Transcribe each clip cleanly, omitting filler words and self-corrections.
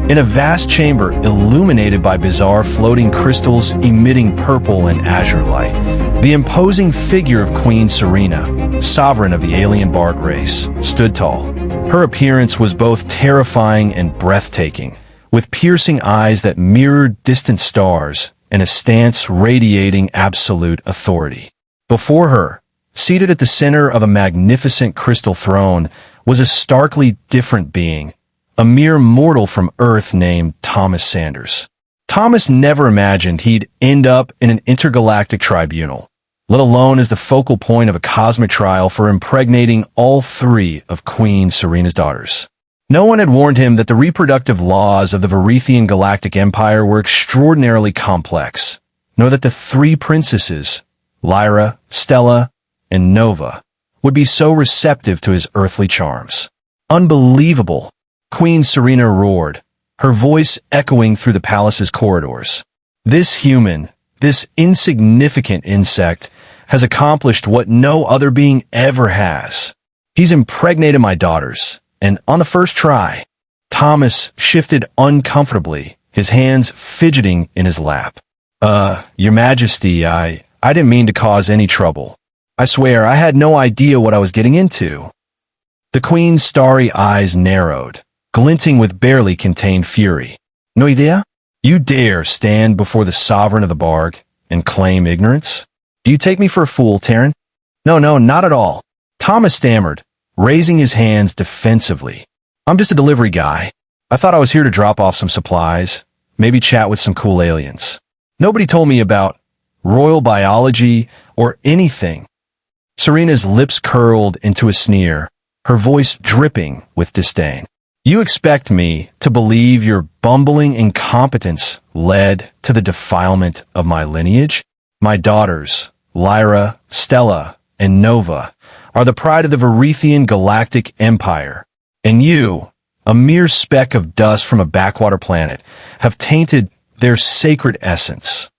In a vast chamber illuminated by bizarre floating crystals emitting purple and azure light, the imposing figure of Queen Serena, sovereign of the alien Bark race, stood tall. Her appearance was both terrifying and breathtaking, with piercing eyes that mirrored distant stars and a stance radiating absolute authority. Before her, seated at the center of a magnificent crystal throne, was a starkly different being, a mere mortal from Earth named Thomas Sanders. Thomas never imagined he'd end up in an intergalactic tribunal, let alone as the focal point of a cosmic trial for impregnating all three of Queen Serena's daughters. No one had warned him that the reproductive laws of the Varethian Galactic Empire were extraordinarily complex, nor that the three princesses, Lyra, Stella, and Nova, would be so receptive to his earthly charms. Unbelievable! Queen Serena roared, her voice echoing through the palace's corridors. This human, this insignificant insect, has accomplished what no other being ever has. He's impregnated my daughters, and on the first try. Thomas shifted uncomfortably, his hands fidgeting in his lap. Your Majesty, I didn't mean to cause any trouble. I swear, I had no idea what I was getting into. The Queen's starry eyes narrowed, glinting with barely contained fury. No idea? You dare stand before the sovereign of the Barg and claim ignorance? Do you take me for a fool, Terran? No, not at all. Thomas stammered, raising his hands defensively. I'm just a delivery guy. I thought I was here to drop off some supplies, maybe chat with some cool aliens. Nobody told me about royal biology or anything. Serena's lips curled into a sneer, her voice dripping with disdain. You expect me to believe your bumbling incompetence led to the defilement of my lineage? My daughters, Lyra, Stella, and Nova, are the pride of the Varethian Galactic Empire, and you, a mere speck of dust from a backwater planet, have tainted their sacred essence.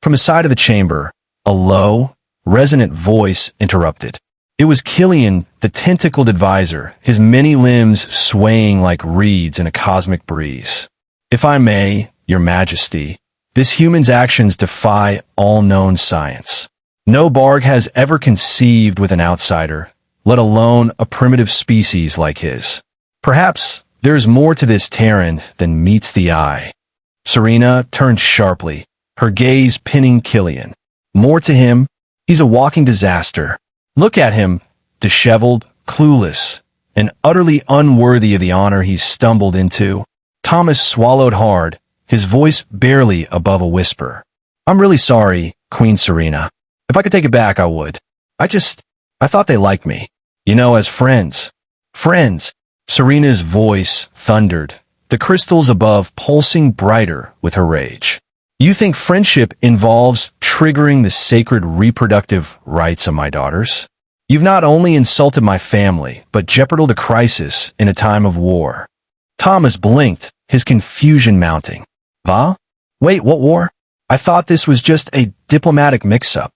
From the side of the chamber, a low, resonant voice interrupted. It was Klyren, the tentacled advisor, his many limbs swaying like reeds in a cosmic breeze. If I may, Your Majesty, this human's actions defy all known science. No Barg has ever conceived with an outsider, let alone a primitive species like his. Perhaps there's more to this Terran than meets the eye. Serena turned sharply, her gaze pinning Klyren. More to him? He's a walking disaster. Look at him, disheveled, clueless, and utterly unworthy of the honor he's stumbled into. Thomas swallowed hard, his voice barely above a whisper. I'm really sorry, Queen Serena. If I could take it back, I would. I thought they liked me. You know, as friends. Friends. Serena's voice thundered, the crystals above pulsing brighter with her rage. You think friendship involves triggering the sacred reproductive rights of my daughters? You've not only insulted my family, but jeopardized a crisis in a time of war. Thomas blinked, his confusion mounting. Va? Wait, what war? I thought this was just a diplomatic mix-up.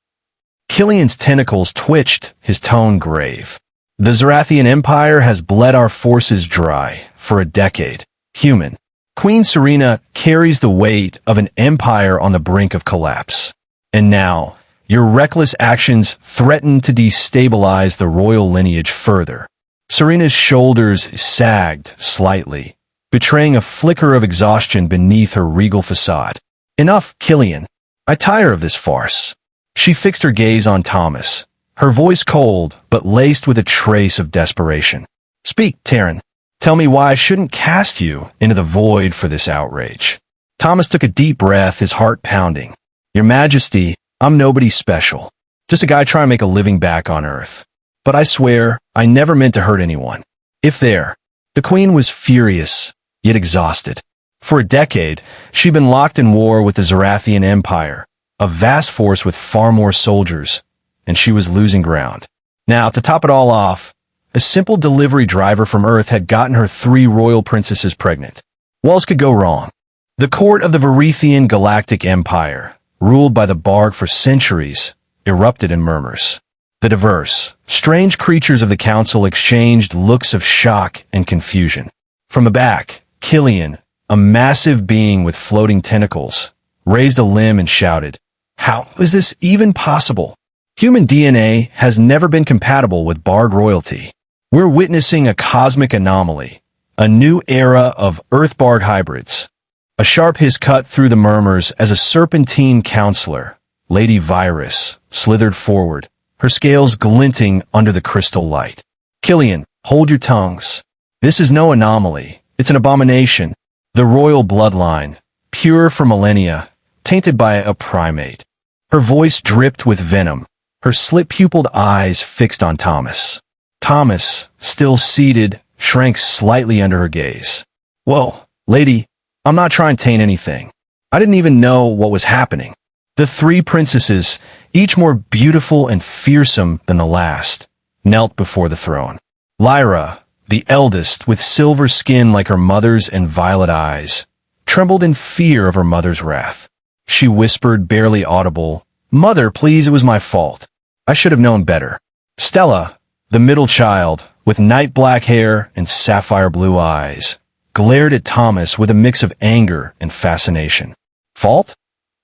Klyren's tentacles twitched, his tone grave. The Zarathian Empire has bled our forces dry for a decade. Human. Queen Serena carries the weight of an empire on the brink of collapse. And now, your reckless actions threaten to destabilize the royal lineage further. Serena's shoulders sagged slightly, betraying a flicker of exhaustion beneath her regal facade. Enough, Klyren. I tire of this farce. She fixed her gaze on Thomas, her voice cold but laced with a trace of desperation. Speak, Terran. Tell me why I shouldn't cast you into the void for this outrage. Thomas took a deep breath, his heart pounding. Your Majesty, I'm nobody special. Just a guy trying to make a living back on Earth. But I swear, I never meant to hurt anyone. If there. The Queen was furious, yet exhausted. For a decade, she'd been locked in war with the Zarathian Empire, a vast force with far more soldiers, and she was losing ground. Now, to top it all off, a simple delivery driver from Earth had gotten her 3 royal princesses pregnant. What else could go wrong? The court of the Varethian Galactic Empire, ruled by the Barg for centuries, erupted in murmurs. The diverse, strange creatures of the council exchanged looks of shock and confusion. From the back, Klyren, a massive being with floating tentacles, raised a limb and shouted, "How is this even possible? Human DNA has never been compatible with Barg royalty. We're witnessing a cosmic anomaly, a new era of Earth-Barg hybrids." A sharp hiss cut through the murmurs as a serpentine counselor, Lady Virus, slithered forward, her scales glinting under the crystal light. "Klyren, hold your tongues. This is no anomaly. It's an abomination. The royal bloodline, pure for millennia, tainted by a primate." Her voice dripped with venom, her slit-pupiled eyes fixed on Thomas. Thomas, still seated, shrank slightly under her gaze. "Whoa, lady, I'm not trying to taint anything. I didn't even know what was happening." The three princesses, each more beautiful and fearsome than the last, knelt before the throne. Lyra, the eldest, with silver skin like her mother's and violet eyes, trembled in fear of her mother's wrath. She whispered, barely audible, "Mother, please, it was my fault. I should have known better." Stella, the middle child, with night-black hair and sapphire blue eyes, glared at Thomas with a mix of anger and fascination. "Fault?"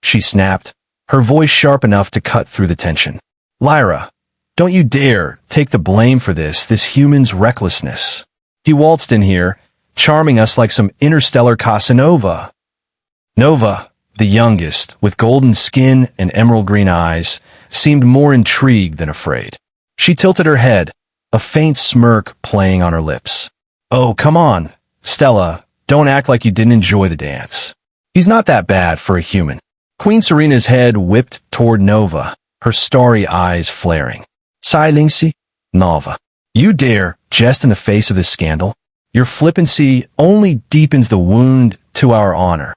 she snapped, her voice sharp enough to cut through the tension. "Lyra, don't you dare take the blame for this human's recklessness. He waltzed in here, charming us like some interstellar Casanova." Nova, the youngest, with golden skin and emerald green eyes, seemed more intrigued than afraid. She tilted her head, a faint smirk playing on her lips. "Oh, come on, Stella, don't act like you didn't enjoy the dance. He's not that bad for a human." Queen Serena's head whipped toward Nova, her starry eyes flaring. "Silenci, Nova. You dare jest in the face of this scandal? Your flippancy only deepens the wound to our honor."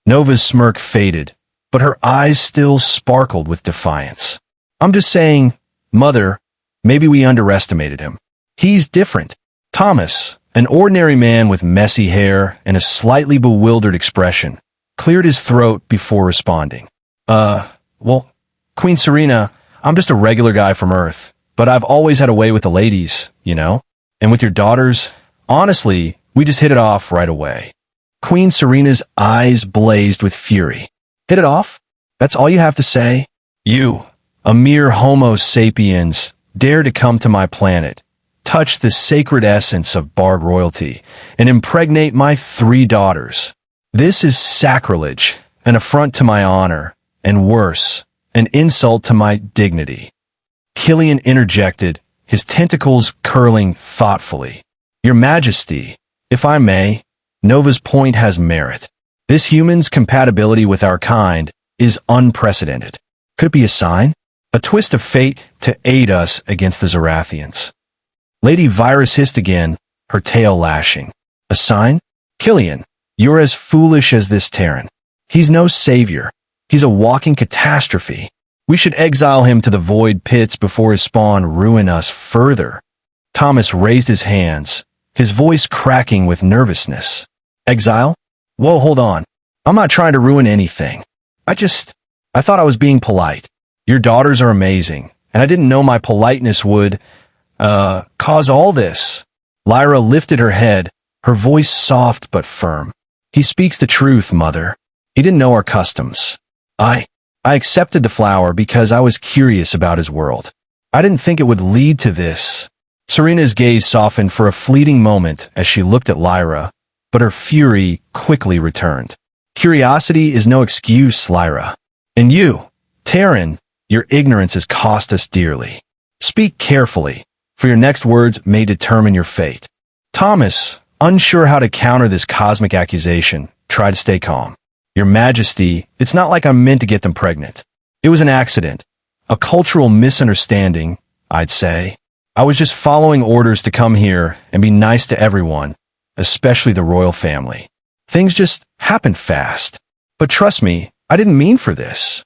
Nova's smirk faded, but her eyes still sparkled with defiance. "I'm just saying, Mother, maybe we underestimated him. He's different." Thomas, an ordinary man with messy hair and a slightly bewildered expression, cleared his throat before responding. Well, Queen Serena, I'm just a regular guy from Earth, but I've always had a way with the ladies, you know? And with your daughters, honestly, we just hit it off right away." Queen Serena's eyes blazed with fury. "Hit it off? That's all you have to say? You, a mere Homo sapiens, dare to come to my planet, touch the sacred essence of Barg royalty, and impregnate my 3 daughters. This is sacrilege, an affront to my honor, and worse, an insult to my dignity." Klyren interjected, his tentacles curling thoughtfully. "Your Majesty, if I may, Nova's point has merit. This human's compatibility with our kind is unprecedented. Could it be a sign? A twist of fate to aid us against the Zorathians?" Lady Virus hissed again, her tail lashing. "A sign? Klyren, you're as foolish as this Terran. He's no savior. He's a walking catastrophe. We should exile him to the void pits before his spawn ruin us further." Thomas raised his hands, his voice cracking with nervousness. "Exile? Whoa, hold on. I'm not trying to ruin anything. I thought I was being polite. Your daughters are amazing, and I didn't know my politeness would, cause all this." Lyra lifted her head, her voice soft but firm. "He speaks the truth, Mother. He didn't know our customs. I accepted the flower because I was curious about his world. I didn't think it would lead to this." Serena's gaze softened for a fleeting moment as she looked at Lyra, but her fury quickly returned. "Curiosity is no excuse, Lyra. And you, Terran, your ignorance has cost us dearly. Speak carefully, for your next words may determine your fate." Thomas, unsure how to counter this cosmic accusation, tried to stay calm. "Your Majesty, it's not like I meant to get them pregnant. It was an accident, a cultural misunderstanding, I'd say. I was just following orders to come here and be nice to everyone, especially the royal family. Things just happened fast. But trust me, I didn't mean for this."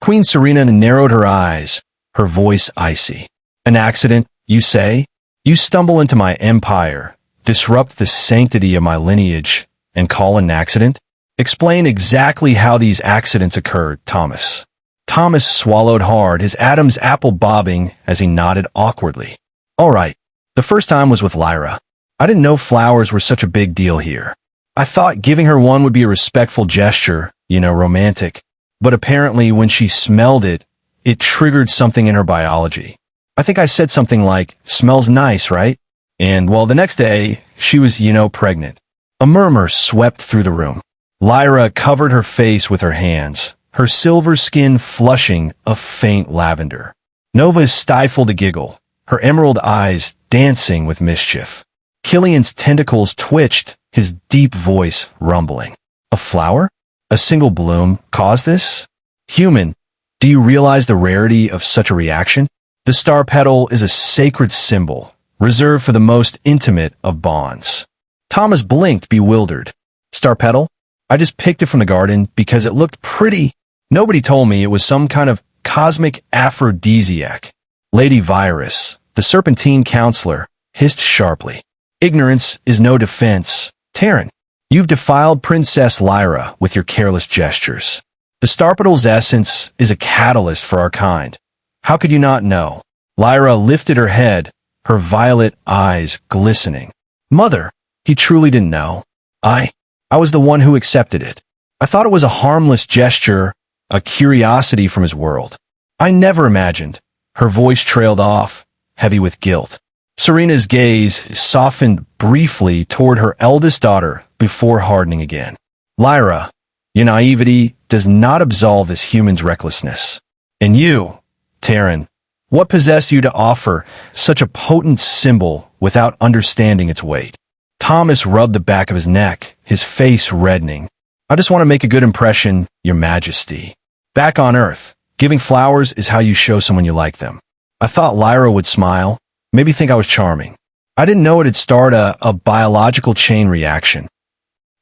Queen Serena narrowed her eyes, her voice icy. "An accident, you say? You stumble into my empire, disrupt the sanctity of my lineage, and call an accident? Explain exactly how these accidents occurred, Thomas." Thomas swallowed hard, his Adam's apple bobbing as he nodded awkwardly. "All right, the first time was with Lyra. I didn't know flowers were such a big deal here. I thought giving her one would be a respectful gesture, romantic. But apparently when she smelled it, it triggered something in her biology. I think I said something like, "Smells nice, right?" And, well, the next day, she was, pregnant. A murmur swept through the room. Lyra covered her face with her hands, her silver skin flushing a faint lavender. Nova stifled a giggle, her emerald eyes dancing with mischief. Klyren's tentacles twitched, his deep voice rumbling. A flower? A single bloom caused this? Human, do you realize the rarity of such a reaction? The star petal is a sacred symbol, reserved for the most intimate of bonds. Thomas blinked, bewildered. Star petal? I just picked it from the garden because it looked pretty. Nobody told me it was some kind of cosmic aphrodisiac. Lady Virus, the serpentine counselor, hissed sharply. Ignorance is no defense. Terran, you've defiled Princess Lyra with your careless gestures. The star petal's essence is a catalyst for our kind. How could you not know? Lyra lifted her head, her violet eyes glistening. Mother, he truly didn't know. I was the one who accepted it. I thought it was a harmless gesture, a curiosity from his world. I never imagined. Her voice trailed off, heavy with guilt. Serena's gaze softened briefly toward her eldest daughter before hardening again. Lyra, your naivety does not absolve this human's recklessness. And you, Terran, what possessed you to offer such a potent symbol without understanding its weight? Thomas rubbed the back of his neck, his face reddening. I just want to make a good impression, Your Majesty. Back on Earth, giving flowers is how you show someone you like them. I thought Lyra would smile, maybe think I was charming. I didn't know it'd start a biological chain reaction.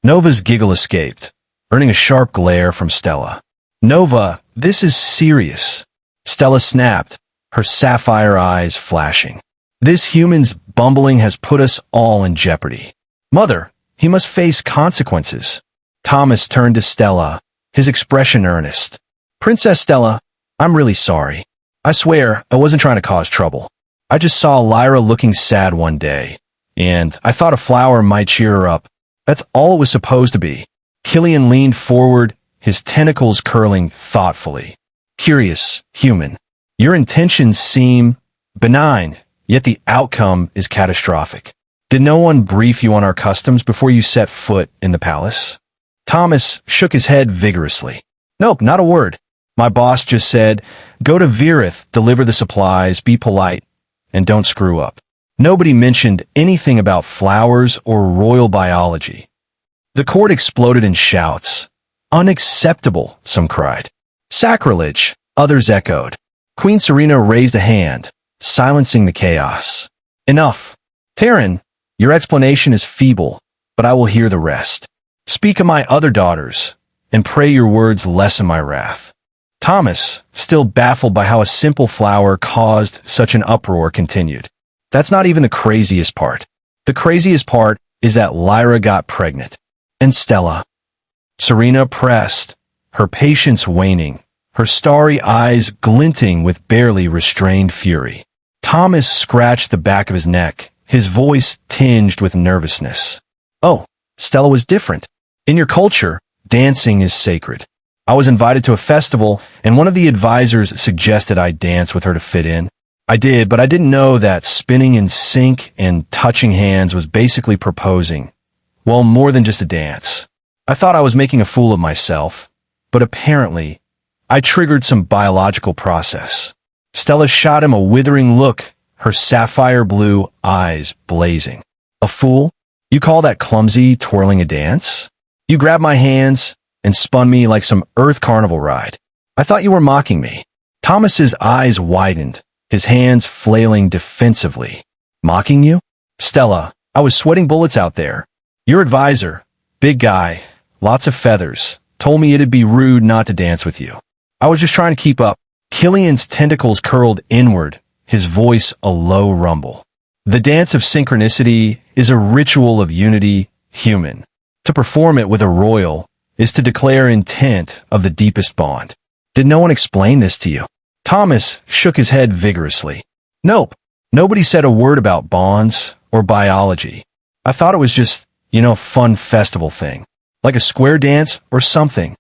Nova's giggle escaped, earning a sharp glare from Stella. Nova, this is serious. Stella snapped, her sapphire eyes flashing. This human's bumbling has put us all in jeopardy. Mother, he must face consequences. Thomas turned to Stella, his expression earnest. Princess Stella, I'm really sorry. I swear I wasn't trying to cause trouble. I just saw Lyra looking sad one day, and I thought a flower might cheer her up. That's all it was supposed to be. Klyren leaned forward, his tentacles curling thoughtfully. Curious, human. Your intentions seem benign, yet the outcome is catastrophic. Did no one brief you on our customs before you set foot in the palace? Thomas shook his head vigorously. Nope, not a word. My boss just said, go to Virith, deliver the supplies, be polite, and don't screw up. Nobody mentioned anything about flowers or royal biology. The court exploded in shouts. Unacceptable, some cried. Sacrilege, others echoed. Queen Serena raised a hand, silencing the chaos. Enough. Terran, your explanation is feeble, but I will hear the rest. Speak of my other daughters, and pray your words lessen my wrath. Thomas, still baffled by how a simple flower caused such an uproar, continued. That's not even the craziest part. The craziest part is that Lyra got pregnant. And Stella. Serena pressed, her patience waning, her starry eyes glinting with barely restrained fury. Thomas scratched the back of his neck, his voice tinged with nervousness. Oh, Stella was different. In your culture, dancing is sacred. I was invited to a festival, and one of the advisors suggested I dance with her to fit in. I did, but I didn't know that spinning in sync and touching hands was basically proposing. Well, more than just a dance. I thought I was making a fool of myself, but apparently, I triggered some biological process. Stella shot him a withering look, her sapphire blue eyes blazing. A fool? You call that clumsy twirling a dance? You grabbed my hands and spun me like some Earth carnival ride. I thought you were mocking me. Thomas's eyes widened, his hands flailing defensively. Mocking you? Stella, I was sweating bullets out there. Your advisor, big guy, lots of feathers, told me it'd be rude not to dance with you. I was just trying to keep up. Klyren's tentacles curled inward, his voice a low rumble. The dance of synchronicity is a ritual of unity, human. To perform it with a royal is to declare intent of the deepest bond. Did no one explain this to you? Thomas shook his head vigorously. Nope. Nobody said a word about bonds or biology. I thought it was just Fun festival thing. Like a square dance or something.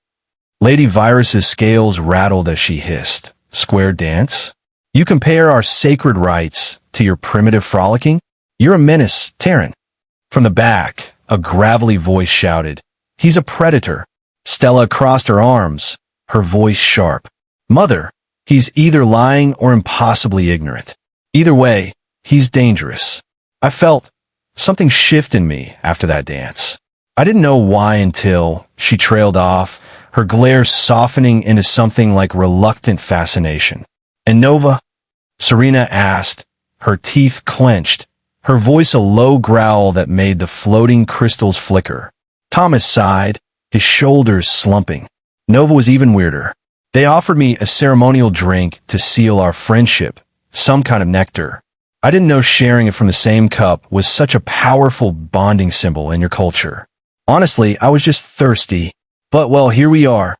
Lady Virus's scales rattled as she hissed. Square dance? You compare our sacred rites to your primitive frolicking? You're a menace, Terran. From the back, a gravelly voice shouted, "He's a predator." Stella crossed her arms, her voice sharp. "Mother, he's either lying or impossibly ignorant. Either way, he's dangerous." I felt something shift in me after that dance. I didn't know why until she trailed off, her glare softening into something like reluctant fascination. "And Nova?" Serena asked, her teeth clenched, her voice a low growl that made the floating crystals flicker. Thomas sighed, his shoulders slumping. Nova was even weirder. They offered me a ceremonial drink to seal our friendship, some kind of nectar. I didn't know sharing it from the same cup was such a powerful bonding symbol in your culture. Honestly, I was just thirsty. But well, here we are.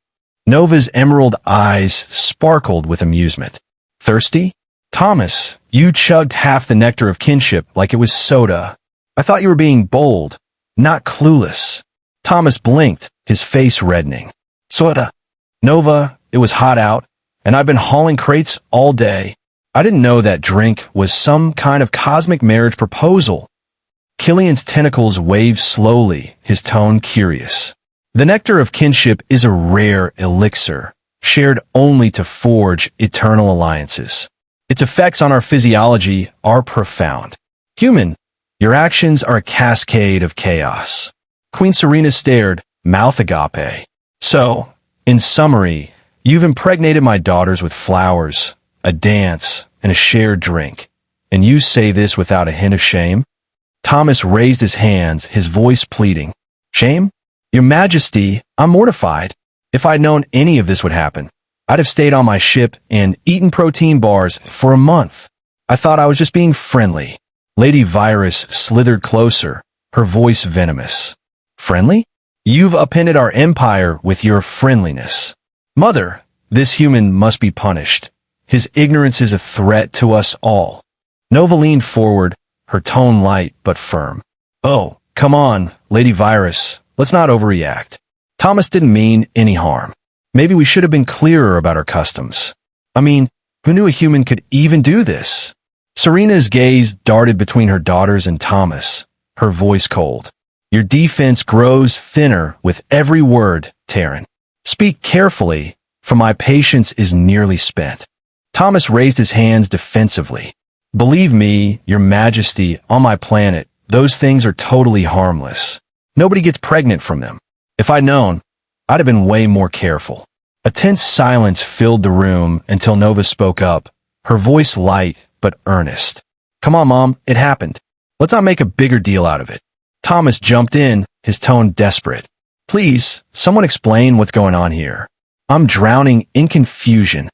Nova's emerald eyes sparkled with amusement. Thirsty? Thomas, you chugged half the nectar of kinship like it was soda. I thought you were being bold, not clueless. Thomas blinked, his face reddening. Soda. Nova, it was hot out, and I've been hauling crates all day. I didn't know that drink was some kind of cosmic marriage proposal. Killian's tentacles waved slowly, his tone curious. The nectar of kinship is a rare elixir, shared only to forge eternal alliances. Its effects on our physiology are profound. Human, your actions are a cascade of chaos. Queen Serena stared, mouth agape. So, in summary, you've impregnated my daughters with flowers, a dance, and a shared drink. And you say this without a hint of shame? Thomas raised his hands, his voice pleading. Shame? Your Majesty, I'm mortified. If I'd known any of this would happen, I'd have stayed on my ship and eaten protein bars for a month. I thought I was just being friendly. Lady Virus slithered closer, her voice venomous. Friendly? You've upended our empire with your friendliness. Mother, this human must be punished. His ignorance is a threat to us all. Nova leaned forward, her tone light but firm. Oh, come on, Lady Virus. Let's not overreact. Thomas didn't mean any harm. Maybe we should have been clearer about our customs. I mean, who knew a human could even do this? Serena's gaze darted between her daughters and Thomas, her voice cold. Your defense grows thinner with every word, Terran. Speak carefully, for my patience is nearly spent. Thomas raised his hands defensively. Believe me, Your Majesty, on my planet, those things are totally harmless. Nobody gets pregnant from them. If I'd known, I'd have been way more careful. A tense silence filled the room until Nova spoke up, her voice light but earnest. Come on, Mom, it happened. Let's not make a bigger deal out of it. Thomas jumped in, his tone desperate. Please, someone explain what's going on here. I'm drowning in confusion.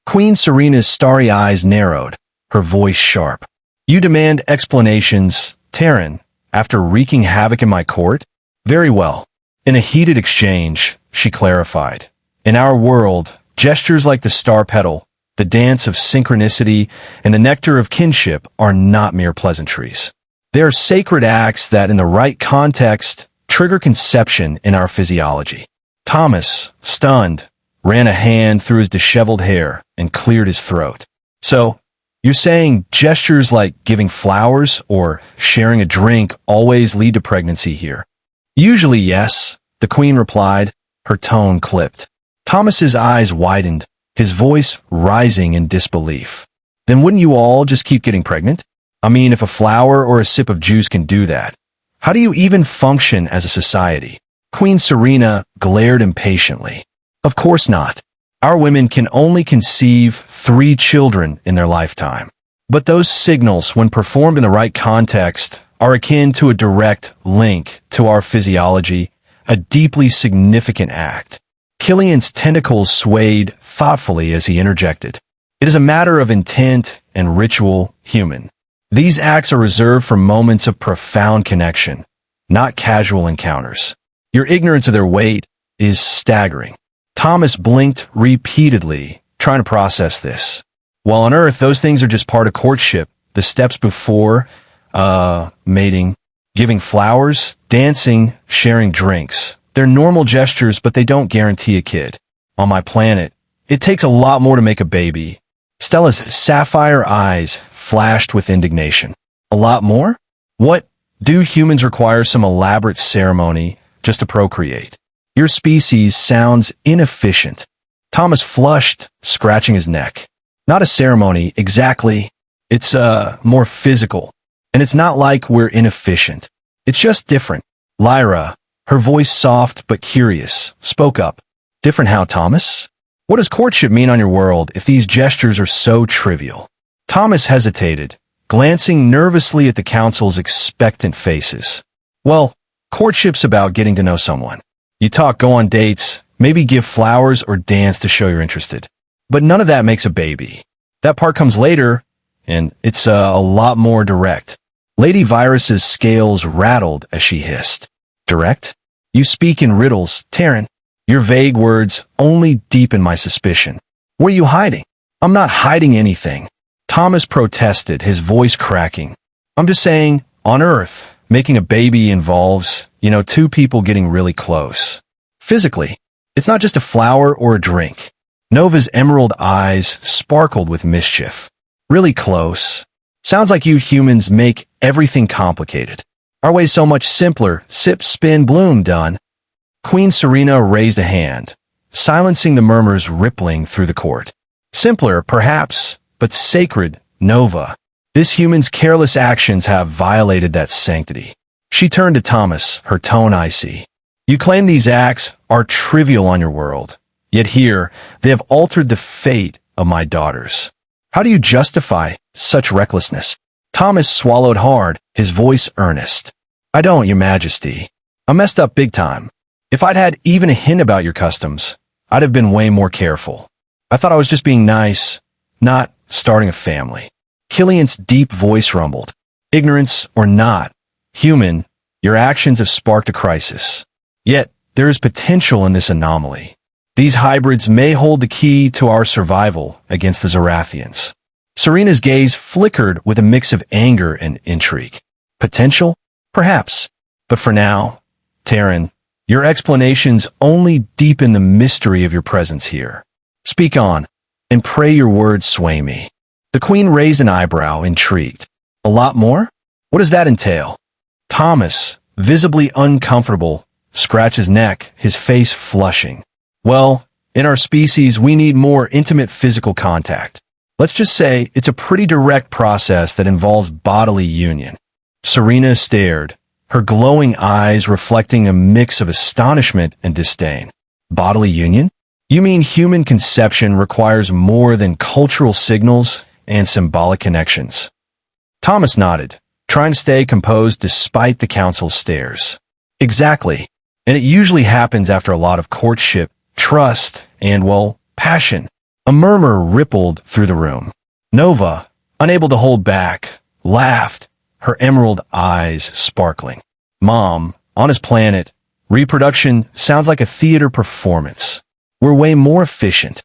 Queen Serena's starry eyes narrowed, her voice sharp. You demand explanations, Terran, after wreaking havoc in my court? Very well. In a heated exchange, she clarified. In our world, gestures like the star petal, the dance of synchronicity, and the nectar of kinship are not mere pleasantries. They are sacred acts that, in the right context, trigger conception in our physiology. Thomas, stunned, ran a hand through his disheveled hair and cleared his throat. So, you're saying gestures like giving flowers or sharing a drink always lead to pregnancy here? Usually, yes, the Queen replied, her tone clipped. Thomas's eyes widened, his voice rising in disbelief. Then wouldn't you all just keep getting pregnant? I mean, if a flower or a sip of juice can do that, how do you even function as a society? Queen Serena glared impatiently. Of course not. Our women can only conceive 3 children in their lifetime. But those signals, when performed in the right context, are akin to a direct link to our physiology, a deeply significant act. Killian's tentacles swayed thoughtfully as he interjected. It is a matter of intent and ritual, human. These acts are reserved for moments of profound connection, not casual encounters. Your ignorance of their weight is staggering. Thomas blinked repeatedly, trying to process this. While on Earth, those things are just part of courtship, the steps before, mating. Giving flowers, dancing, sharing drinks. They're normal gestures, but they don't guarantee a kid. On my planet, it takes a lot more to make a baby. Stella's sapphire eyes flashed with indignation. A lot more? What? Do humans require some elaborate ceremony just to procreate? Your species sounds inefficient. Thomas flushed, scratching his neck. Not a ceremony, exactly. It's, more physical. And it's not like we're inefficient. It's just different. Lyra, her voice soft but curious, spoke up. Different how, Thomas? What does courtship mean on your world if these gestures are so trivial? Thomas hesitated, glancing nervously at the council's expectant faces. Well, courtship's about getting to know someone. You talk, go on dates, maybe give flowers or dance to show you're interested. But none of that makes a baby. That part comes later, and it's a lot more direct. Lady Virus's scales rattled as she hissed. Direct? You speak in riddles, Terran. Your vague words only deepen my suspicion. What are you hiding? I'm not hiding anything. Thomas protested, his voice cracking. I'm just saying, on Earth, making a baby involves, two people getting really close. Physically, it's not just a flower or a drink. Nova's emerald eyes sparkled with mischief. Really close. Sounds like you humans make everything complicated. Our way's so much simpler. Sip, spin, bloom, done. Queen Serena raised a hand, silencing the murmurs rippling through the court. Simpler, perhaps, but sacred, Nova. This human's careless actions have violated that sanctity. She turned to Thomas, her tone icy. You claim these acts are trivial on your world, yet here they have altered the fate of my daughters. How do you justify such recklessness? Thomas swallowed hard, his voice earnest. I don't, Your Majesty. I messed up big time. If I'd had even a hint about your customs, I'd have been way more careful. I thought I was just being nice, not starting a family. Killian's deep voice rumbled. Ignorance or not, human, your actions have sparked a crisis. Yet, there is potential in this anomaly. These hybrids may hold the key to our survival against the Zorathians. Serena's gaze flickered with a mix of anger and intrigue. Potential? Perhaps. But for now, Terran, your explanations only deepen the mystery of your presence here. Speak on, and pray your words sway me. The queen raised an eyebrow, intrigued. A lot more? What does that entail? Thomas, visibly uncomfortable, scratched his neck, his face flushing. Well, in our species, we need more intimate physical contact. Let's just say it's a pretty direct process that involves bodily union. Serena stared, her glowing eyes reflecting a mix of astonishment and disdain. Bodily union? You mean human conception requires more than cultural signals and symbolic connections? Thomas nodded, trying to stay composed despite the council's stares. Exactly. And it usually happens after a lot of courtship, trust, and, well, passion. A murmur rippled through the room. Nova, unable to hold back, laughed, her emerald eyes sparkling. Mom, on his planet, reproduction sounds like a theater performance. We're way more efficient.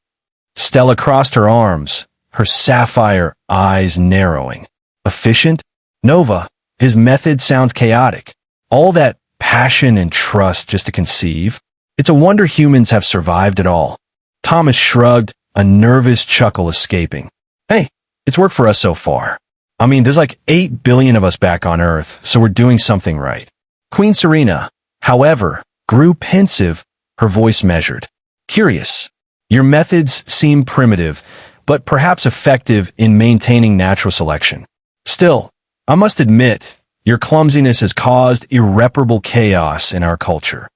Stella crossed her arms, her sapphire eyes narrowing. Efficient? Nova, his method sounds chaotic. All that passion and trust just to conceive. It's a wonder humans have survived at all. Thomas shrugged, a nervous chuckle escaping. Hey, it's worked for us so far. I mean, there's like 8 billion of us back on Earth, so we're doing something right. Queen Serena, however, grew pensive, her voice measured. Curious. Your methods seem primitive, but perhaps effective in maintaining natural selection. Still, I must admit, your clumsiness has caused irreparable chaos in our culture.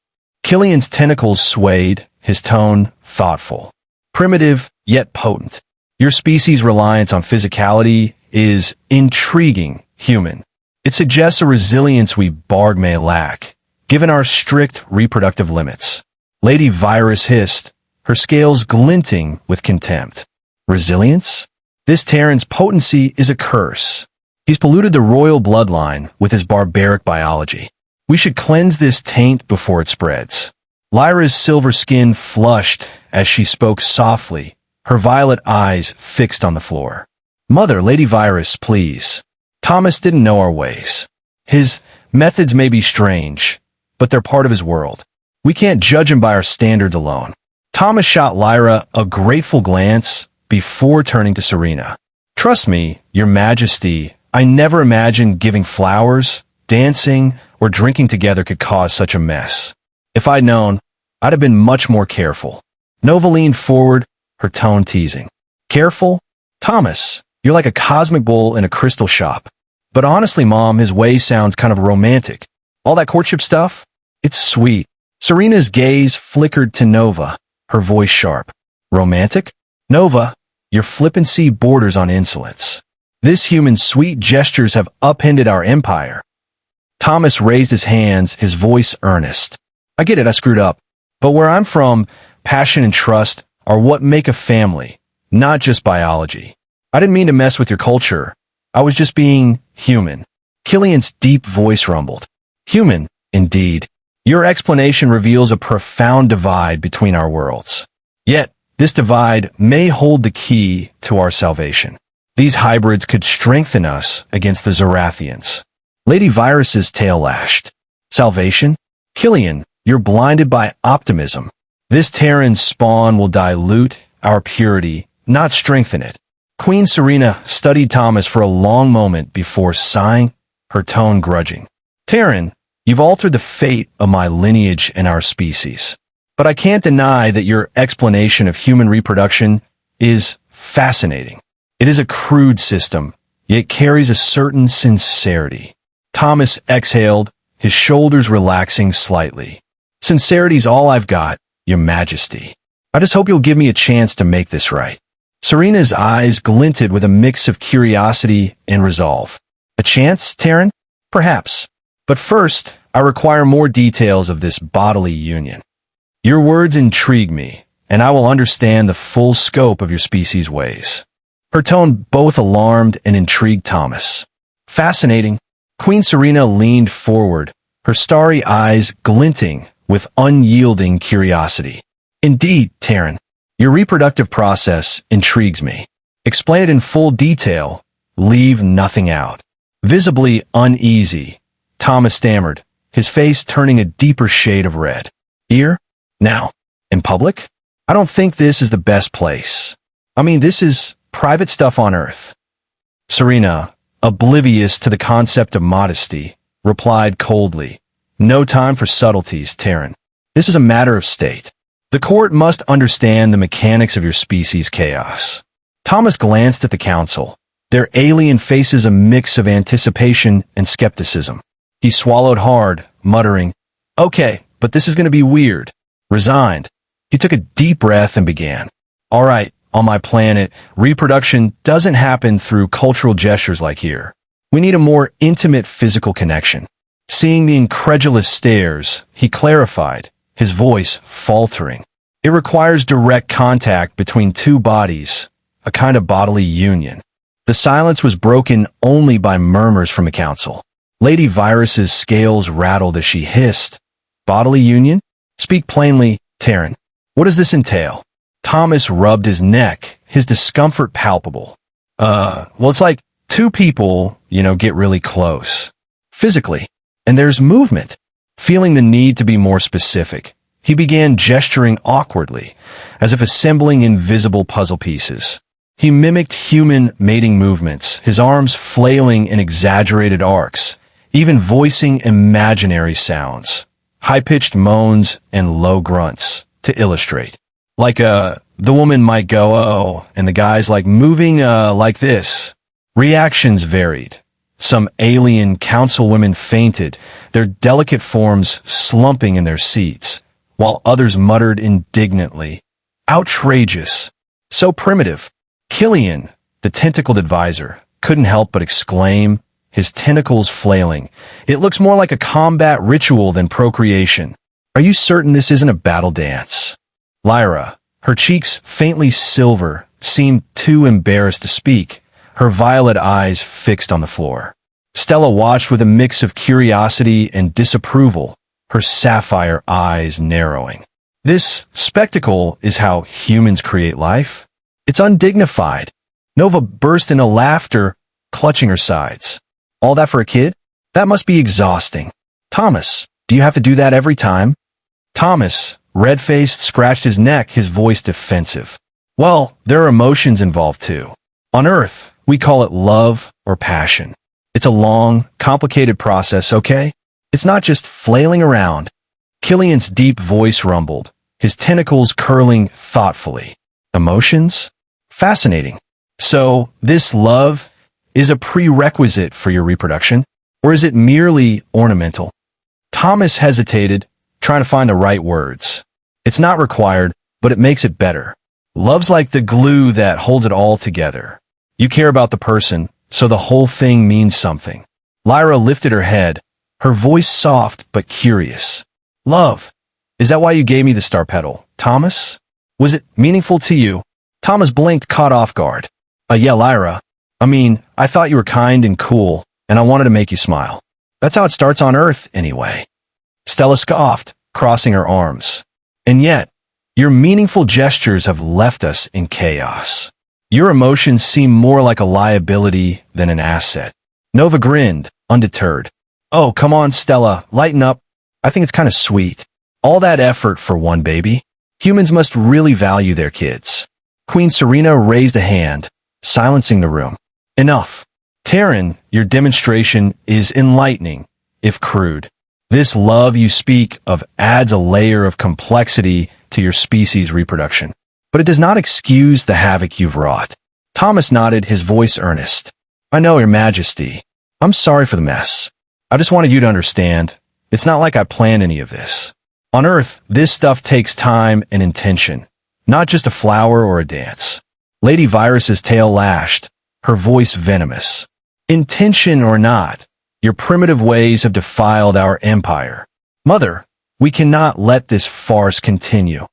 Killian's tentacles swayed, his tone thoughtful. Primitive, yet potent. Your species' reliance on physicality is intriguing, human. It suggests a resilience we Barg may lack, given our strict reproductive limits. Lady Virus hissed, her scales glinting with contempt. Resilience? This Terran's potency is a curse. He's polluted the royal bloodline with his barbaric biology. We should cleanse this taint before it spreads. Lyra's silver skin flushed as she spoke softly, her violet eyes fixed on the floor. Mother, Lady Virus, please. Thomas didn't know our ways. His Methods may be strange, but they're part of his world. We can't judge him by our standards alone. Thomas shot Lyra a grateful glance before turning to Serena. Trust me, Your Majesty, I never imagined giving flowers, dancing, or drinking together could cause such a mess. If I'd known, I'd have been much more careful. Nova leaned forward, her tone teasing. Careful? Thomas, you're like a cosmic bull in a crystal shop. But honestly, Mom, his way sounds kind of romantic. All that courtship stuff? It's sweet. Serena's gaze flickered to Nova, her voice sharp. Romantic? Nova, your flippancy borders on insolence. This human's sweet gestures have upended our empire. Thomas raised his hands, his voice earnest. I get it, I screwed up. But where I'm from, passion and trust are what make a family, not just biology. I didn't mean to mess with your culture. I was just being human. Killian's deep voice rumbled. Human, indeed. Your explanation reveals a profound divide between our worlds. Yet, this divide may hold the key to our salvation. These hybrids could strengthen us against the Zorathians. Lady Virus's tail lashed. Salvation? Klyren, you're blinded by optimism. This Terran spawn will dilute our purity, not strengthen it. Queen Serena studied Thomas for a long moment before sighing, her tone grudging. Terran, you've altered the fate of my lineage and our species. But I can't deny that your explanation of human reproduction is fascinating. It is a crude system, yet carries a certain sincerity. Thomas exhaled, his shoulders relaxing slightly. Sincerity's all I've got, Your Majesty. I just hope you'll give me a chance to make this right. Serena's eyes glinted with a mix of curiosity and resolve. A chance, Terran? Perhaps. But first, I require more details of this bodily union. Your words intrigue me, and I will understand the full scope of your species' ways. Her tone both alarmed and intrigued Thomas. Fascinating. Queen Serena leaned forward, her starry eyes glinting with unyielding curiosity. Indeed, Terran, your reproductive process intrigues me. Explain it in full detail. Leave nothing out. Visibly uneasy, Thomas stammered, his face turning a deeper shade of red. Here? Now? In public? I don't think this is the best place. I mean, this is private stuff on Earth. Serena, oblivious to the concept of modesty, replied coldly. No time for subtleties, Terran. This is a matter of state. The court must understand the mechanics of your species' chaos. Thomas glanced at the council, their alien faces a mix of anticipation and skepticism. He swallowed hard, muttering, Okay, but this is going to be weird. Resigned. He took a deep breath and began. All right, on my planet, reproduction doesn't happen through cultural gestures like here. We need a more intimate physical connection. Seeing the incredulous stares, he clarified, his voice faltering. It requires direct contact between two bodies, a kind of bodily union. The silence was broken only by murmurs from the council. Lady Virus's scales rattled as she hissed. Bodily union? Speak plainly, Terran. What does this entail? Thomas rubbed his neck, his discomfort palpable. Well, it's like two people, get really close. Physically. And there's movement. Feeling the need to be more specific, he began gesturing awkwardly, as if assembling invisible puzzle pieces. He mimicked human mating movements, his arms flailing in exaggerated arcs, even voicing imaginary sounds, high-pitched moans and low grunts, to illustrate. Like, the woman might go, oh, and the guy's like moving, like this. Reactions varied. Some alien councilwomen fainted, their delicate forms slumping in their seats, while others muttered indignantly, outrageous, so primitive. Klyren, the tentacled advisor, couldn't help but exclaim, his tentacles flailing. It looks more like a combat ritual than procreation. Are you certain this isn't a battle dance? Lyra, her cheeks faintly silver, seemed too embarrassed to speak, her violet eyes fixed on the floor. Stella watched with a mix of curiosity and disapproval, her sapphire eyes narrowing. This spectacle is how humans create life? It's undignified. Nova burst into laughter, clutching her sides. All that for a kid? That must be exhausting. Thomas, do you have to do that every time? Thomas, red-faced, scratched his neck, his voice defensive. Well, there are emotions involved too. On Earth, we call it love or passion. It's a long, complicated process, okay? It's not just flailing around. Klyren's deep voice rumbled, his tentacles curling thoughtfully. Emotions? Fascinating. So, this love is a prerequisite for your reproduction? Or is it merely ornamental? Thomas hesitated, trying to find the right words. It's not required, but it makes it better. Love's like the glue that holds it all together. You care about the person, so the whole thing means something. Lyra lifted her head, her voice soft but curious. Love. Is that why you gave me the star petal, Thomas? Was it meaningful to you? Thomas blinked, caught off guard. Yeah, Lyra. I mean, I thought you were kind and cool, and I wanted to make you smile. That's how it starts on Earth, anyway. Stella scoffed, crossing her arms. And yet, your meaningful gestures have left us in chaos. Your emotions seem more like a liability than an asset. Nova grinned, undeterred. Oh, come on, Stella, lighten up. I think it's kind of sweet. All that effort for one baby. Humans must really value their kids. Queen Serena raised a hand, silencing the room. Enough. Terran, your demonstration is enlightening, if crude. This love you speak of adds a layer of complexity to your species' reproduction. But it does not excuse the havoc you've wrought. Thomas nodded, his voice earnest. I know, Your Majesty. I'm sorry for the mess. I just wanted you to understand. It's not like I planned any of this. On Earth, this stuff takes time and intention, not just a flower or a dance. Lady Virus's tail lashed, her voice venomous. Intention or not, your primitive ways have defiled our empire. Mother, we cannot let this farce continue.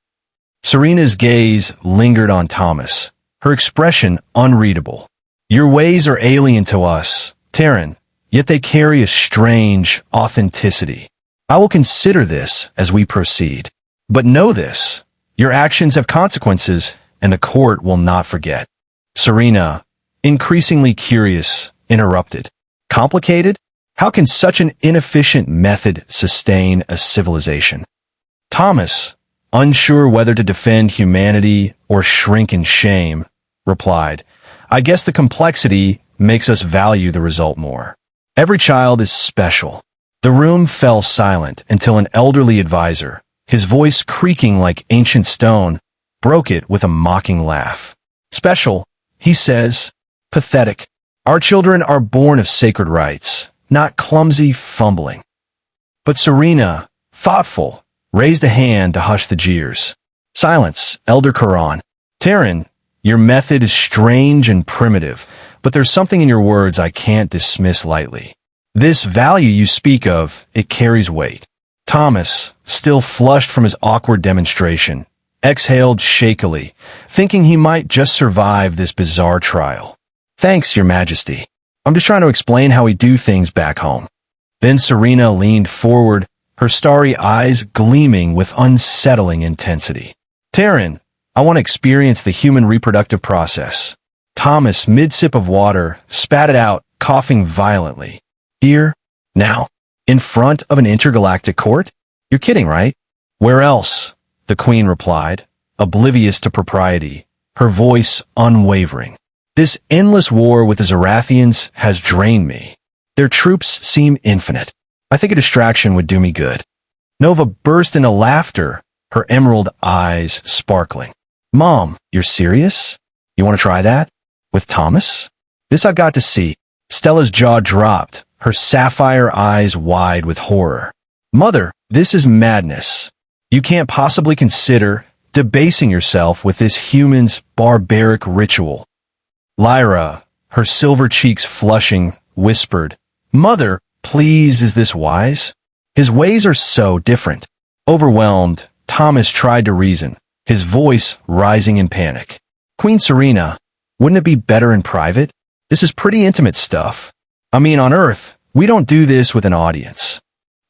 Serena's gaze lingered on Thomas, her expression unreadable. Your ways are alien to us, Terran, yet they carry a strange authenticity. I will consider this as we proceed. But know this, your actions have consequences, and the court will not forget. Serena, increasingly curious, interrupted. Complicated? How can such an inefficient method sustain a civilization? Thomas, unsure whether to defend humanity or shrink in shame, replied, I guess the complexity makes us value the result more. Every child is special. The room fell silent until an elderly advisor, his voice creaking like ancient stone, broke it with a mocking laugh. Special, he says. Pathetic. Our children are born of sacred rites, not clumsy fumbling. But Serena, thoughtful, raised a hand to hush the jeers. Silence, Elder Klyren. Terran, your method is strange and primitive, but there's something in your words I can't dismiss lightly. This value you speak of, it carries weight. Thomas, still flushed from his awkward demonstration, exhaled shakily, thinking he might just survive this bizarre trial. Thanks, Your Majesty. I'm just trying to explain how we do things back home. Then Serena leaned forward, her starry eyes gleaming with unsettling intensity. Terran, I want to experience the human reproductive process. Thomas, mid-sip of water, spat it out, coughing violently. Here? Now? In front of an intergalactic court? You're kidding, right? Where else? The Queen replied, oblivious to propriety, her voice unwavering. This endless war with the Zarathians has drained me. Their troops seem infinite. I think a distraction would do me good. Nova burst into laughter, her emerald eyes sparkling. Mom, you're serious? You want to try that? With Thomas? This I've got to see. Stella's jaw dropped, her sapphire eyes wide with horror. Mother, this is madness. You can't possibly consider debasing yourself with this human's barbaric ritual. Lyra, her silver cheeks flushing, whispered, Mother, please, is this wise? His ways are so different. Overwhelmed, Thomas tried to reason, his voice rising in panic. Queen Serena, wouldn't it be better in private? This is pretty intimate stuff. I mean, on Earth, we don't do this with an audience.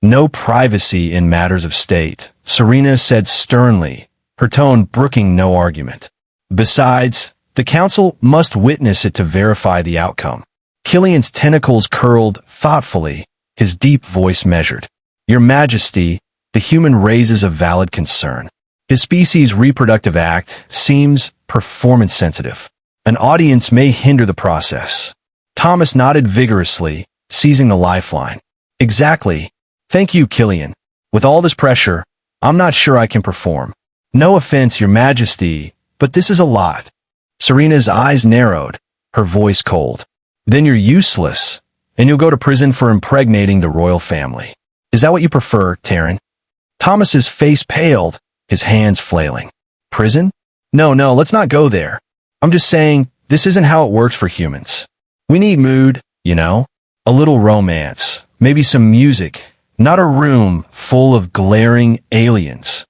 No privacy in matters of state, Serena said sternly, her tone brooking no argument. Besides, the council must witness it to verify the outcome. Klyren's tentacles curled thoughtfully, his deep voice measured. Your Majesty, the human raises a valid concern. His species' reproductive act seems performance-sensitive. An audience may hinder the process. Thomas nodded vigorously, seizing the lifeline. Exactly. Thank you, Klyren. With all this pressure, I'm not sure I can perform. No offense, Your Majesty, but this is a lot. Serena's eyes narrowed, her voice cold. Then you're useless, and you'll go to prison for impregnating the royal family. Is that what you prefer, Terran? Thomas's face paled, his hands flailing. Prison? No, let's not go there. I'm just saying, this isn't how it works for humans. We need mood, you know? A little romance, maybe some music, not a room full of glaring aliens.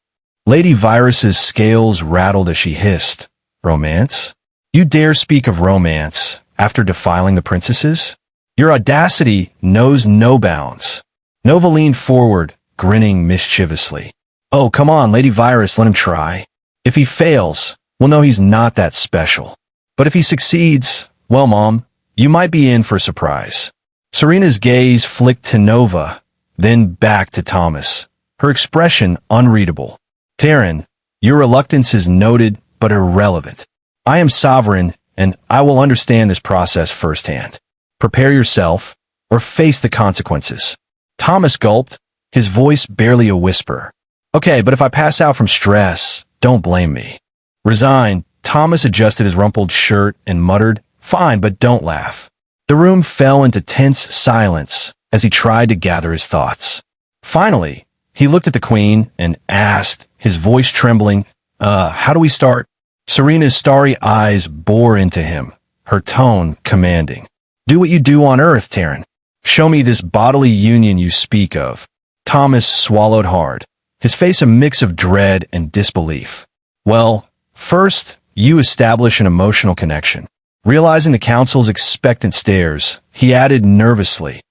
Lady Virus's scales rattled as she hissed. Romance? You dare speak of romance after defiling the princesses? Your audacity knows no bounds. Nova leaned forward, grinning mischievously. Oh, come on, Lady Virus, let him try. If he fails, we'll know he's not that special. But if he succeeds, well, Mom, you might be in for a surprise. Serena's gaze flicked to Nova, then back to Thomas, her expression unreadable. Terran, your reluctance is noted but irrelevant. I am sovereign, and I will understand this process firsthand. Prepare yourself, or face the consequences. Thomas gulped, his voice barely a whisper. Okay, but if I pass out from stress, don't blame me. Resigned, Thomas adjusted his rumpled shirt and muttered, Fine, but don't laugh. The room fell into tense silence as he tried to gather his thoughts. Finally, he looked at the Queen and asked, his voice trembling, how do we start? Serena's starry eyes bore into him, her tone commanding. Do what you do on Earth, Terran. Show me this bodily union you speak of. Thomas swallowed hard, his face a mix of dread and disbelief. Well, first, you establish an emotional connection. Realizing the Council's expectant stares, he added nervously,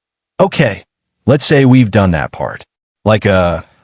Okay, let's say we've done that part. Like,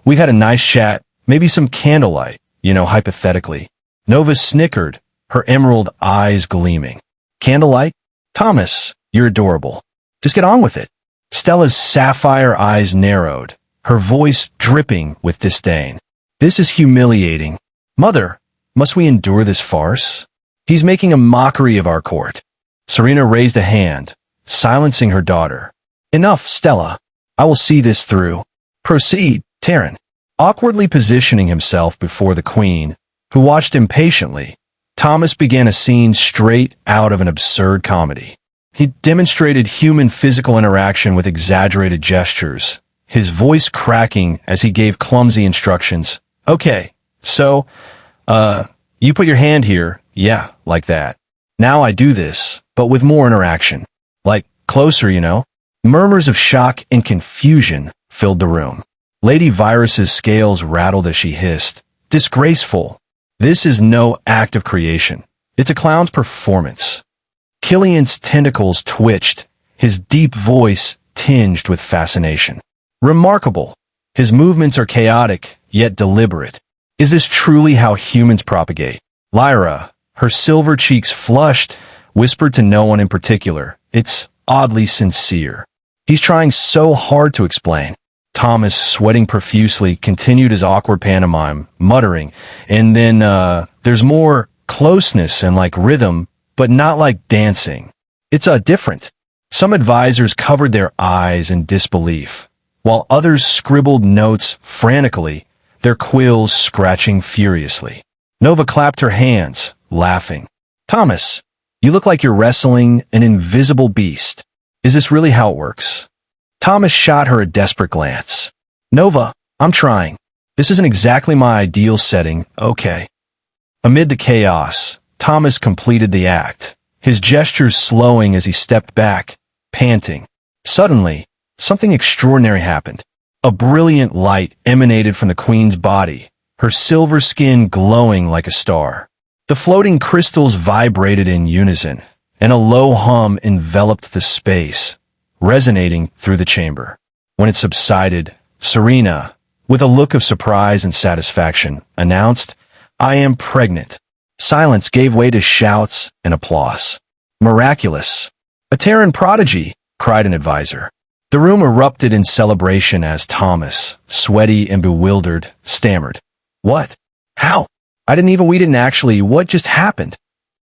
we've had a nice chat, maybe some candlelight, hypothetically. Nova snickered, her emerald eyes gleaming. Candlelight? Thomas, you're adorable. Just get on with it. Stella's sapphire eyes narrowed, her voice dripping with disdain. This is humiliating. Mother, must we endure this farce? He's making a mockery of our court. Serena raised a hand, silencing her daughter. Enough, Stella. I will see this through. Proceed, Terran. Awkwardly positioning himself before the Queen, who watched impatiently, Thomas began a scene straight out of an absurd comedy. He demonstrated human physical interaction with exaggerated gestures, his voice cracking as he gave clumsy instructions. Okay, so, you put your hand here, yeah, like that. Now I do this, but with more interaction. Like, closer, Murmurs of shock and confusion filled the room. Lady Virus's scales rattled as she hissed. Disgraceful. This is no act of creation. It's a clown's performance. Klyren's tentacles twitched, his deep voice tinged with fascination. Remarkable. His movements are chaotic, yet deliberate. Is this truly how humans propagate? Lyra, her silver cheeks flushed, whispered to no one in particular. It's oddly sincere. He's trying so hard to explain. Thomas, sweating profusely, continued his awkward pantomime, muttering, and then, there's more closeness and like rhythm, but not like dancing. It's different. Some advisors covered their eyes in disbelief, while others scribbled notes frantically, their quills scratching furiously. Nova clapped her hands, laughing. Thomas, you look like you're wrestling an invisible beast. Is this really how it works? Thomas shot her a desperate glance. Nova, I'm trying. This isn't exactly my ideal setting, okay. Amid the chaos, Thomas completed the act, his gestures slowing as he stepped back, panting. Suddenly, something extraordinary happened. A brilliant light emanated from the Queen's body, her silver skin glowing like a star. The floating crystals vibrated in unison, and a low hum enveloped the space, resonating through the chamber. When it subsided, Serena, with a look of surprise and satisfaction, announced, I am pregnant. Silence gave way to shouts and applause. Miraculous. A Terran prodigy, cried an advisor. The room erupted in celebration as Thomas, sweaty and bewildered, stammered. What? How? We didn't actually, what just happened?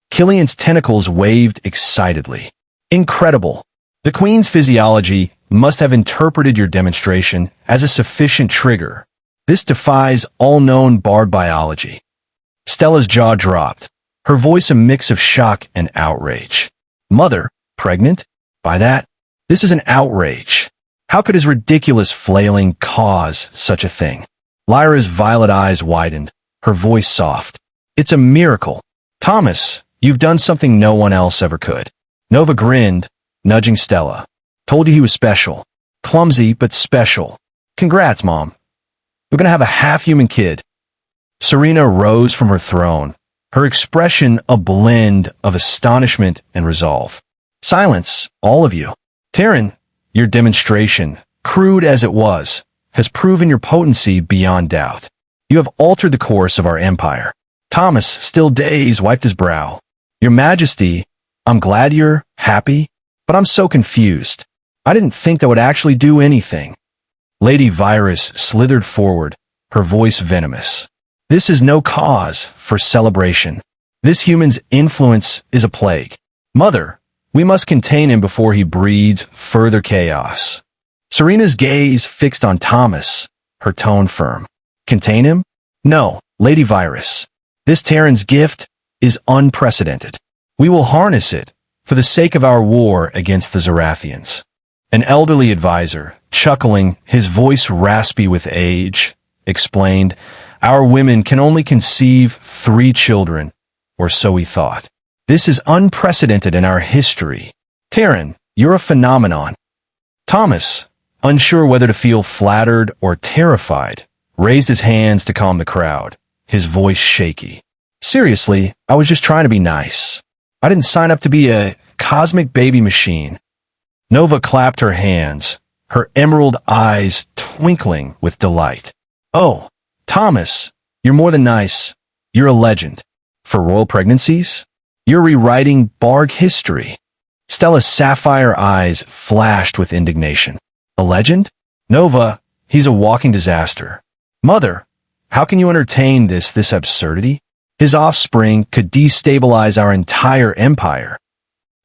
Klyren's tentacles waved excitedly. Incredible. The Queen's physiology must have interpreted your demonstration as a sufficient trigger. This defies all known bard biology. Stella's jaw dropped, her voice a mix of shock and outrage. Mother, pregnant? By that, this is an outrage. How could his ridiculous flailing cause such a thing? Lyra's violet eyes widened, her voice soft. It's a miracle. Thomas, you've done something no one else ever could. Nova grinned, nudging Stella. Told you he was special. Clumsy, but special. Congrats, Mom. We're gonna have a half-human kid. Serena rose from her throne, her expression a blend of astonishment and resolve. Silence, all of you. Terran, your demonstration, crude as it was, has proven your potency beyond doubt. You have altered the course of our empire. Thomas, still dazed, wiped his brow. Your Majesty, I'm glad you're happy, but I'm so confused. I didn't think that would actually do anything. Lady Virus slithered forward, her voice venomous. This is no cause for celebration. This human's influence is a plague. Mother, we must contain him before he breeds further chaos. Serena's gaze fixed on Thomas, her tone firm. Contain him? No, Lady Virus. This Terran's gift is unprecedented. We will harness it for the sake of our war against the Zorathians. An elderly advisor, chuckling, his voice raspy with age, explained, Our women can only conceive 3 children, or so we thought. This is unprecedented in our history. Terran, you're a phenomenon. Thomas, unsure whether to feel flattered or terrified, raised his hands to calm the crowd, his voice shaky. Seriously, I was just trying to be nice. I didn't sign up to be a cosmic baby machine. Nova clapped her hands, her emerald eyes twinkling with delight. Oh, Thomas, you're more than nice. You're a legend. For royal pregnancies? You're rewriting Barg history. Stella's sapphire eyes flashed with indignation. A legend? Nova, he's a walking disaster. Mother, how can you entertain this absurdity? His offspring could destabilize our entire empire.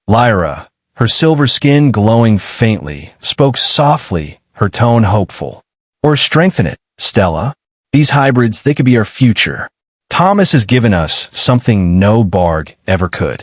Lyra, her silver skin glowing faintly, spoke softly, her tone hopeful. Or strengthen it, Stella. These hybrids, they could be our future. Thomas has given us something no Barg ever could.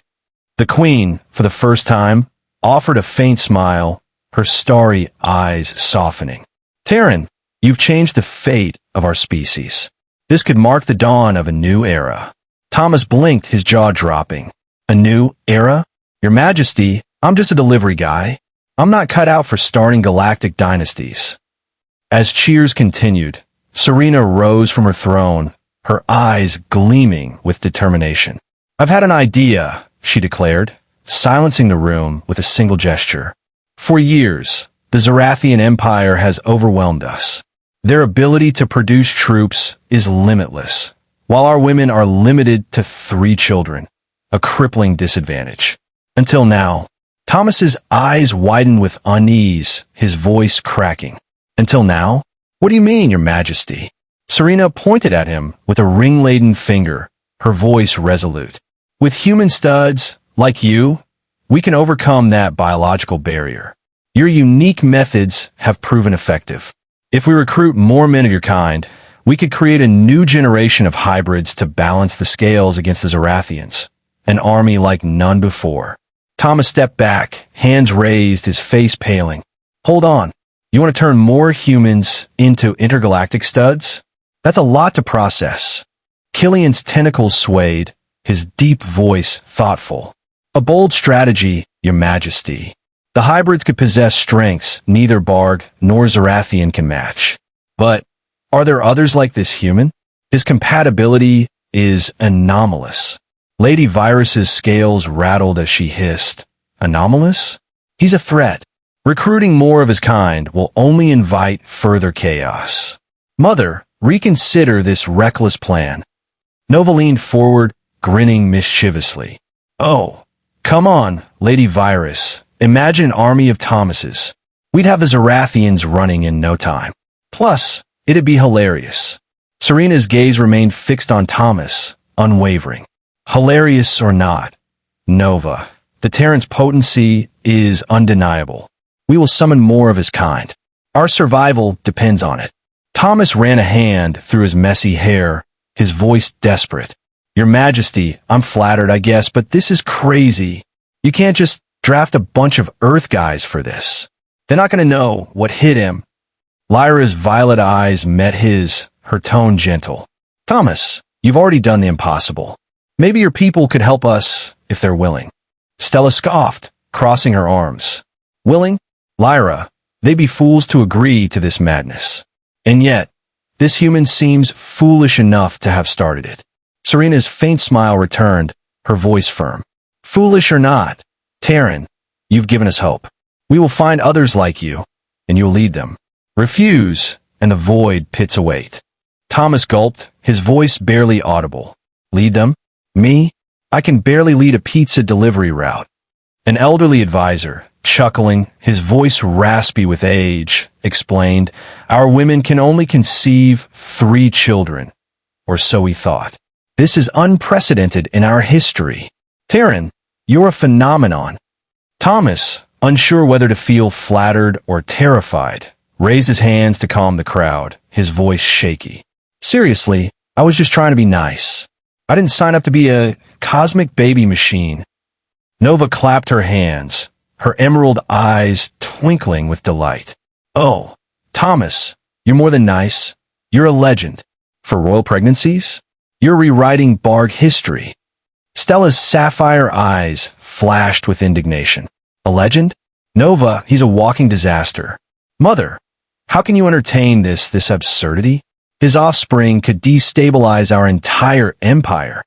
The Queen, for the first time, offered a faint smile, her starry eyes softening. Terran, you've changed the fate of our species. This could mark the dawn of a new era. Thomas blinked, his jaw dropping. A new era? Your Majesty, I'm just a delivery guy. I'm not cut out for starting galactic dynasties. As cheers continued, Serena rose from her throne, her eyes gleaming with determination. I've had an idea, she declared, silencing the room with a single gesture. For years, the Zorathian Empire has overwhelmed us. Their ability to produce troops is limitless, while our women are limited to 3 children, a crippling disadvantage. Until now, Thomas's eyes widened with unease, his voice cracking. Until now? What do you mean, Your Majesty? Serena pointed at him with a ring-laden finger, her voice resolute. With human studs, like you, we can overcome that biological barrier. Your unique methods have proven effective. If we recruit more men of your kind, we could create a new generation of hybrids to balance the scales against the Zorathians, an army like none before. Thomas stepped back, hands raised, his face paling. Hold on. You want to turn more humans into intergalactic studs? That's a lot to process. Klyren's tentacles swayed, his deep voice thoughtful. A bold strategy, Your Majesty. The hybrids could possess strengths neither Barg nor Zorathian can match. But are there others like this human? His compatibility is anomalous. Lady Virus's scales rattled as she hissed. Anomalous? He's a threat. Recruiting more of his kind will only invite further chaos. Mother, reconsider this reckless plan. Nova leaned forward, grinning mischievously. Oh, come on, Lady Virus. Imagine an army of Thomases. We'd have the Zarathians running in no time. Plus, it'd be hilarious. Serena's gaze remained fixed on Thomas, unwavering. Hilarious or not, Nova, the Terran's potency is undeniable. We will summon more of his kind. Our survival depends on it. Thomas ran a hand through his messy hair, his voice desperate. Your Majesty, I'm flattered, I guess, but this is crazy. You can't just draft a bunch of Earth guys for this. They're not going to know what hit him. Lyra's violet eyes met his, her tone gentle. Thomas, you've already done the impossible. Maybe your people could help us if they're willing. Stella scoffed, crossing her arms. Willing? Lyra, they'd be fools to agree to this madness. And yet, this human seems foolish enough to have started it. Serena's faint smile returned, her voice firm. Foolish or not, Terran, you've given us hope. We will find others like you, and you'll lead them. Refuse, and the void pits await. Thomas gulped, his voice barely audible. Lead them? Me? I can barely lead a pizza delivery route. An elderly advisor, chuckling, his voice raspy with age, explained, Our women can only conceive 3 children. Or so we thought. This is unprecedented in our history. Terran, you're a phenomenon. Thomas, unsure whether to feel flattered or terrified, raised his hands to calm the crowd, his voice shaky. Seriously, I was just trying to be nice. I didn't sign up to be a cosmic baby machine. Nova clapped her hands, her emerald eyes twinkling with delight. Oh, Thomas, you're more than nice. You're a legend. For royal pregnancies? You're rewriting Barg history. Stella's sapphire eyes flashed with indignation. A legend? Nova, he's a walking disaster. Mother, how can you entertain this absurdity? His offspring could destabilize our entire empire.